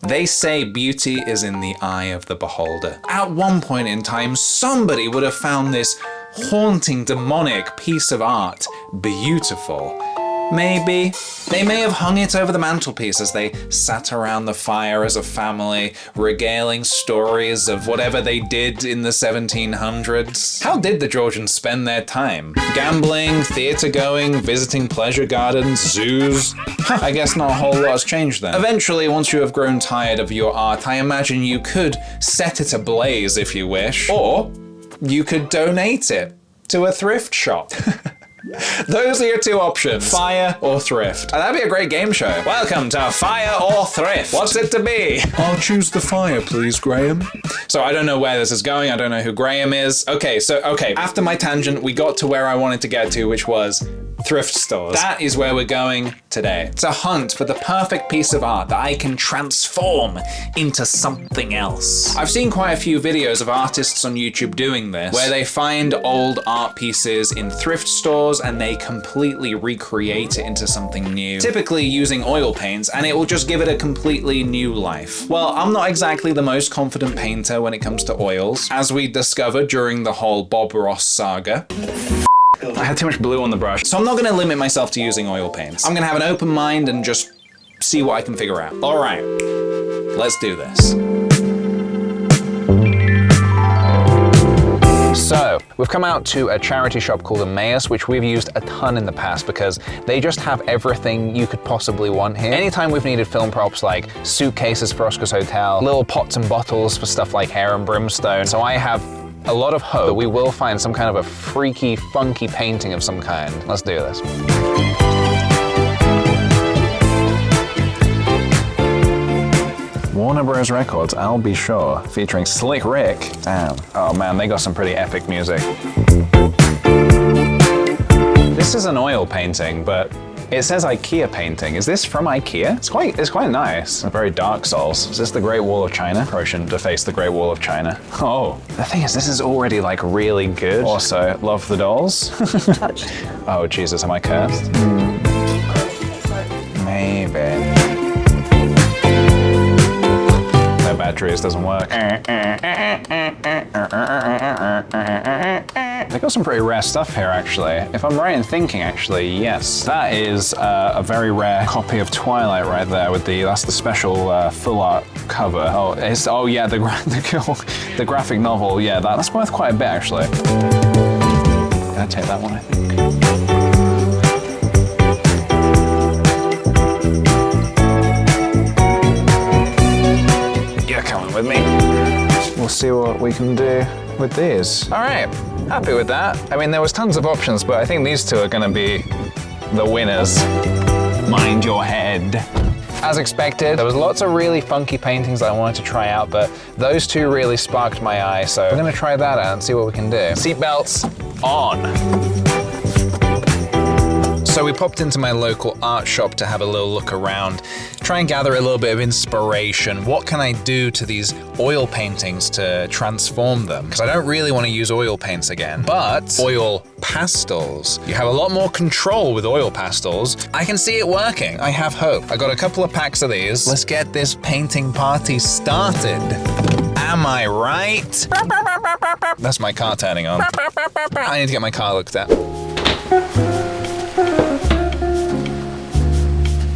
They say beauty is in the eye of the beholder. At one point in time, somebody would have found this haunting, demonic piece of art beautiful. Maybe. They may have hung it over the mantelpiece as they sat around the fire as a family, regaling stories of whatever they did in the 1700s. How did the Georgians spend their time? Gambling, theatre going, visiting pleasure gardens, zoos? I guess not a whole lot has changed then. Eventually, once you have grown tired of your art, I imagine you could set it ablaze if you wish, or you could donate it to a thrift shop. Those are your two options, fire or thrift. And that'd be a great game show. Welcome to Fire or Thrift. What's it to be? I'll choose the fire, please, Graham. So I don't know where this is going. I don't know who Graham is. Okay, after my tangent, we got to where I wanted to get to, which was thrift stores. That is where we're going today. It's a hunt for the perfect piece of art that I can transform into something else. I've seen quite a few videos of artists on YouTube doing this, where they find old art pieces in thrift stores and they completely recreate it into something new, typically using oil paints, and it will just give it a completely new life. Well, I'm not exactly the most confident painter when it comes to oils, as we discovered during the whole Bob Ross saga. I had too much blue on the brush. So I'm not gonna limit myself to using oil paints. I'm gonna have an open mind and just see what I can figure out. All right, let's do this. So, we've come out to a charity shop called Emmaus, which we've used a ton in the past because they just have everything you could possibly want here. Anytime we've needed film props like suitcases for Oscar's Hotel, little pots and bottles for stuff like Hair and Brimstone, so I have a lot of hope that we will find some kind of a freaky, funky painting of some kind. Let's do this. Warner Bros. Records, I'll Be Sure, featuring Slick Rick. Damn. Oh man, they got some pretty epic music. This is an oil painting, but it says IKEA painting. Is this from IKEA? It's quite nice. Very Dark Souls. Is this the Great Wall of China? Probably shouldn't deface the Great Wall of China. Oh, the thing is, this is already like really good. Also, love the dolls. Touch. Oh Jesus, am I cursed? Maybe. No batteries, doesn't work. They've got some pretty rare stuff here, actually. If I'm right in thinking, actually, yes. That is a very rare copy of Twilight right there with that's the special full art cover. Oh yeah, the graphic novel, yeah, that's worth quite a bit, actually. Gonna take that one, I think. You're coming with me. We'll see what we can do with these. All right, happy with that. I mean, there was tons of options, but I think these two are gonna be the winners. Mind your head. As expected, there was lots of really funky paintings that I wanted to try out, but those two really sparked my eye, so I'm gonna try that out and see what we can do. Seatbelts on. So we popped into my local art shop to have a little look around, try and gather a little bit of inspiration. What can I do to these oil paintings to transform them? Because I don't really want to use oil paints again, but oil pastels. You have a lot more control with oil pastels. I can see it working. I have hope. I got a couple of packs of these. Let's get this painting party started. Am I right? That's my car turning on. I need to get my car looked at.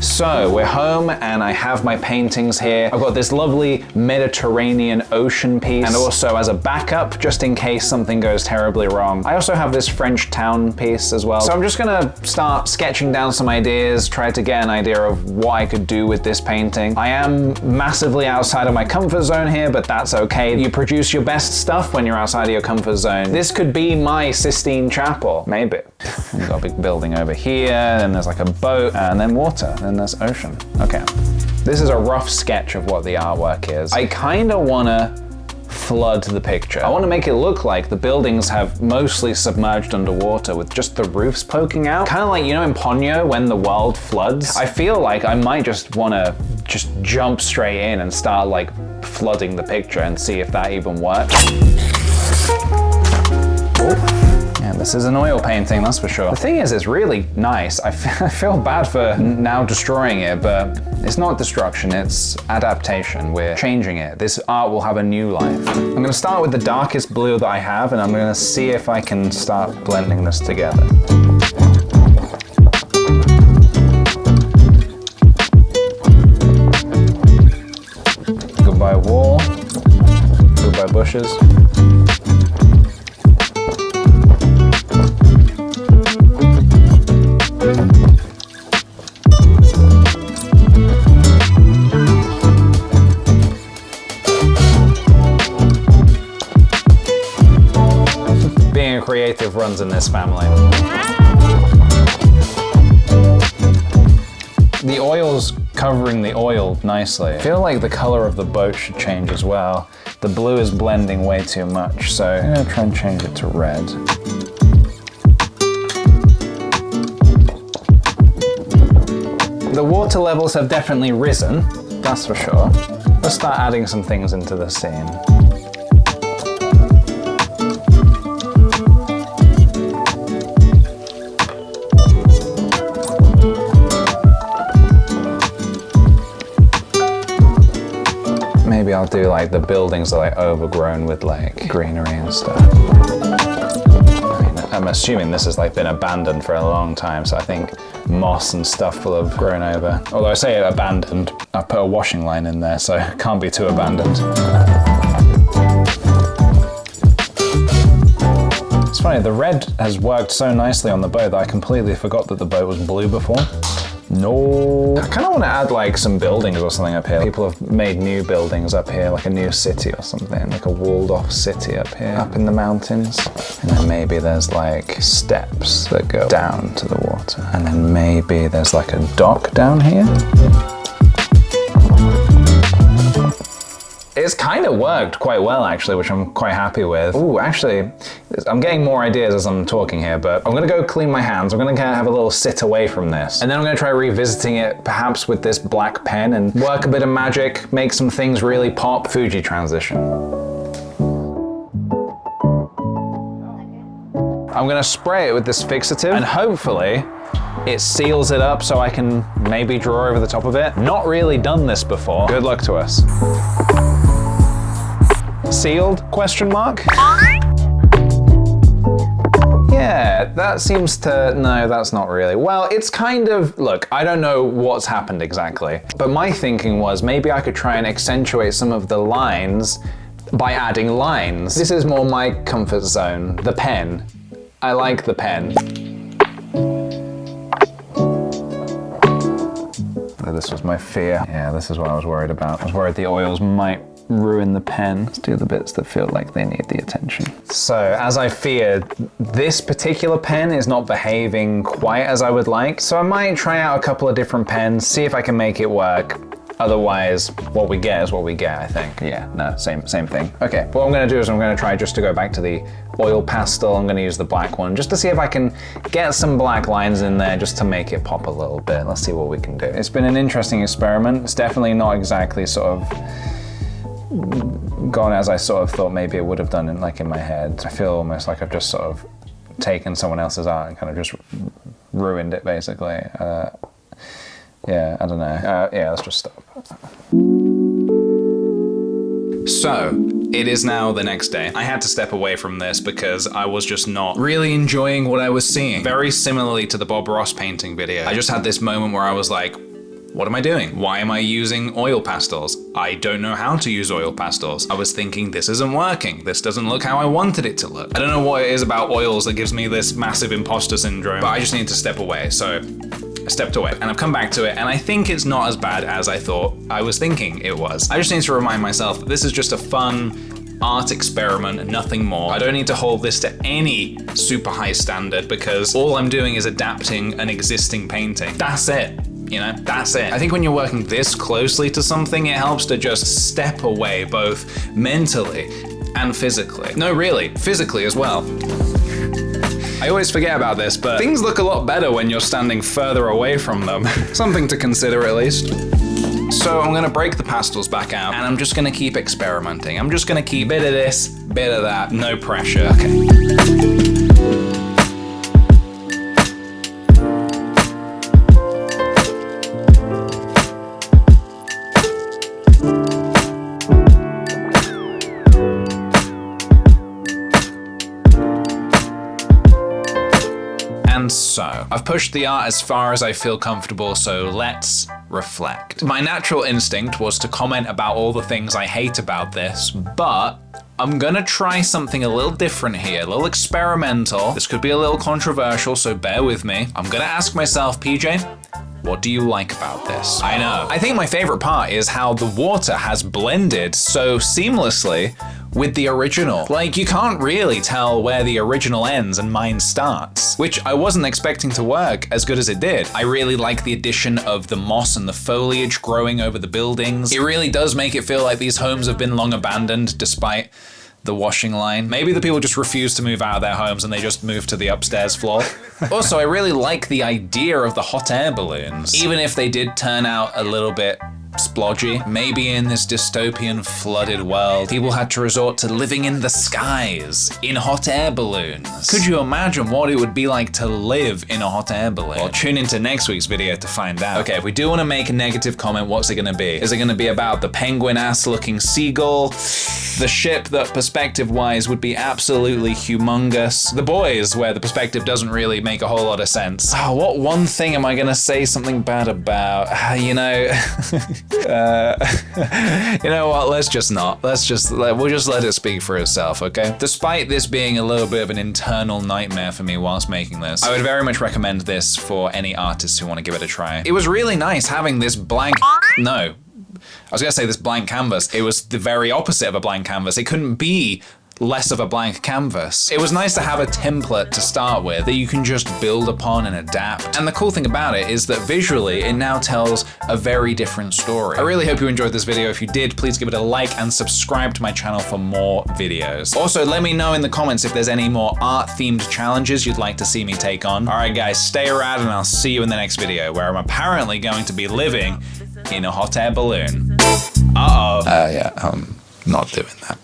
So we're home and I have my paintings here. I've got this lovely Mediterranean ocean piece, and also as a backup, just in case something goes terribly wrong, I also have this French town piece as well. So I'm just gonna start sketching down some ideas, try to get an idea of what I could do with this painting. I am massively outside of my comfort zone here, but that's okay. You produce your best stuff when you're outside of your comfort zone. This could be my Sistine Chapel, maybe. We've got a big building over here, then there's like a boat, and then water, then there's ocean. Okay. This is a rough sketch of what the artwork is. I kind of want to flood the picture. I want to make it look like the buildings have mostly submerged underwater with just the roofs poking out. Kind of like, you know, in Ponyo when the world floods. I feel like I might just want to jump straight in and start like flooding the picture and see if that even works. Oh. Yeah, This is an oil painting, that's for sure. The thing is, it's really nice. I feel bad for now destroying it, but it's not destruction, it's adaptation. We're changing it. This art will have a new life. I'm gonna start with the darkest blue that I have, and I'm gonna see if I can start blending this together. Goodbye wall, goodbye bushes. Being creative runs in this family. The oil's covering the oil nicely. I feel like the color of the boat should change as well. The blue is blending way too much, so I'm gonna try and change it to red. The water levels have definitely risen, that's for sure. Let's start adding some things into the scene. Maybe I'll do like the buildings are like overgrown with like greenery and stuff. I mean, I'm assuming this has like been abandoned for a long time, so I think moss and stuff will have grown over. Although I say abandoned, I've put a washing line in there, so it can't be too abandoned. It's funny, the red has worked so nicely on the boat that I completely forgot that the boat was blue before. No. I kind of want to add like some buildings or something up here. People have made new buildings up here, like a new city or something, like a walled off city up here, up in the mountains. And then maybe there's like steps that go down to the water. And then maybe there's like a dock down here. It's kind of worked quite well actually, which I'm quite happy with. Ooh, actually, I'm getting more ideas as I'm talking here, but I'm gonna go clean my hands. I'm gonna have a little sit away from this. And then I'm gonna try revisiting it perhaps with this black pen and work a bit of magic, make some things really pop. Fuji transition. I'm gonna spray it with this fixative and hopefully it seals it up so I can maybe draw over the top of it. Not really done this before. Good luck to us. Sealed? Question mark? Yeah, that seems to, no, that's not really. Well, it's kind of, look, I don't know what's happened exactly, but my thinking was maybe I could try and accentuate some of the lines by adding lines. This is more my comfort zone, the pen. I like the pen. This was my fear. Yeah, this is what I was worried about. I was worried the oils might ruin the pen. Let's do the bits that feel like they need the attention. So, as I feared, this particular pen is not behaving quite as I would like. So I might try out a couple of different pens, see if I can make it work. Otherwise, what we get is what we get, I think. Yeah, no, same thing. Okay, what I'm gonna do is I'm gonna try just to go back to the oil pastel. I'm gonna use the black one just to see if I can get some black lines in there just to make it pop a little bit. Let's see what we can do. It's been an interesting experiment. It's definitely not exactly sort of gone as I sort of thought maybe it would have done in my head. I feel almost like I've just sort of taken someone else's art and kind of just ruined it basically. Yeah, I don't know. Yeah, let's just stop. So, it is now the next day. I had to step away from this because I was just not really enjoying what I was seeing. Very similarly to the Bob Ross painting video. I just had this moment where I was like, what am I doing? Why am I using oil pastels? I don't know how to use oil pastels. I was thinking this isn't working. This doesn't look how I wanted it to look. I don't know what it is about oils that gives me this massive imposter syndrome, but I just need to step away. So I stepped away and I've come back to it and I think it's not as bad as I thought I was thinking it was. I just need to remind myself that this is just a fun art experiment and nothing more. I don't need to hold this to any super high standard because all I'm doing is adapting an existing painting. That's it. You know, that's it. I think when you're working this closely to something, it helps to just step away both mentally and physically. No, really, physically as well. I always forget about this, but things look a lot better when you're standing further away from them. Something to consider at least. So I'm gonna break the pastels back out and I'm just gonna keep experimenting. I'm just gonna keep bit of this, bit of that, no pressure. Okay. And so, I've pushed the art as far as I feel comfortable, so let's reflect. My natural instinct was to comment about all the things I hate about this, but I'm gonna try something a little different here, a little experimental. This could be a little controversial, so bear with me. I'm gonna ask myself, PJ, what do you like about this? I know. I think my favorite part is how the water has blended so seamlessly with the original. Like, you can't really tell where the original ends and mine starts, which I wasn't expecting to work as good as it did. I really like the addition of the moss and the foliage growing over the buildings. It really does make it feel like these homes have been long abandoned despite the washing line. Maybe the people just refuse to move out of their homes and they just move to the upstairs floor. Also, I really like the idea of the hot air balloons. Even if they did turn out a little bit splodgy, maybe in this dystopian flooded world, people had to resort to living in the skies in hot air balloons. Could you imagine what it would be like to live in a hot air balloon? Well, tune into next week's video to find out. Okay, if we do want to make a negative comment, what's it gonna be? Is it gonna be about the penguin-ass looking seagull? The ship that perspective-wise would be absolutely humongous? The boys, where the perspective doesn't really make a whole lot of sense? Oh, what one thing am I gonna say something bad about? You know, you know what, let's just not. We'll just let it speak for itself, okay? Despite this being a little bit of an internal nightmare for me whilst making this, I would very much recommend this for any artists who want to give it a try. It was really nice having this blank, no. I was gonna say this blank canvas. It was the very opposite of a blank canvas. It couldn't be less of a blank canvas. It was nice to have a template to start with that you can just build upon and adapt. And the cool thing about it is that visually, it now tells a very different story. I really hope you enjoyed this video. If you did, please give it a like and subscribe to my channel for more videos. Also, let me know in the comments if there's any more art-themed challenges you'd like to see me take on. All right, guys, stay rad and I'll see you in the next video where I'm apparently going to be living in a hot air balloon. Uh-oh. Yeah, I'm not doing that.